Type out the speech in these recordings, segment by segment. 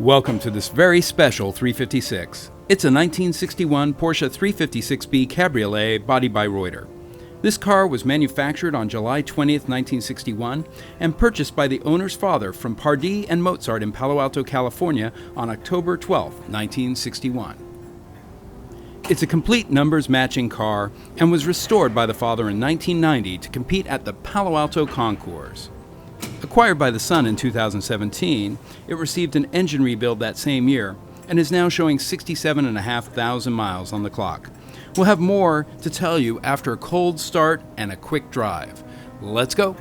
Welcome to this very special 356. It's a 1961 Porsche 356B Cabriolet body by Reuter. This car was manufactured on July 20th, 1961 and purchased by the owner's father from Pardee and Mozart in Palo Alto, California on October 12th, 1961. It's a complete numbers matching car and was restored by the father in 1990 to compete at the Palo Alto Concours. Acquired by the son in 2017, it received an engine rebuild that same year and is now showing 67,500 miles on the clock. We'll have more to tell you after a cold start and a quick drive. Let's go.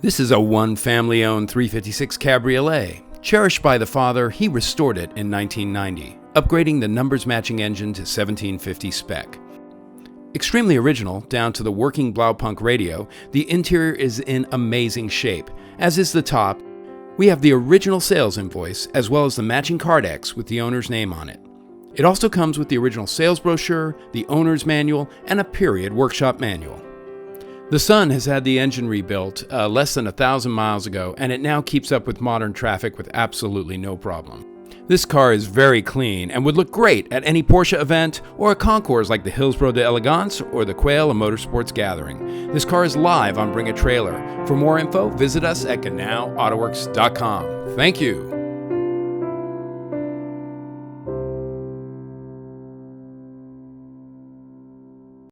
This is a one family-owned 356 Cabriolet. Cherished by the father, he restored it in 1990, upgrading the numbers-matching engine to 1750 spec. Extremely original, down to the working Blaupunk radio, the interior is in amazing shape, as is the top. We have the original sales invoice, as well as the matching Cardex with the owner's name on it. It also comes with the original sales brochure, the owner's manual, and a period workshop manual. The son has had the engine rebuilt less than 1,000 miles ago, and it now keeps up with modern traffic with absolutely no problem. This car is very clean and would look great at any Porsche event or a concours like the Hillsborough d'Elegance or the Quail and Motorsports Gathering. This car is live on Bring a Trailer. For more info, visit us at GenauAutoWerks.com. Thank you.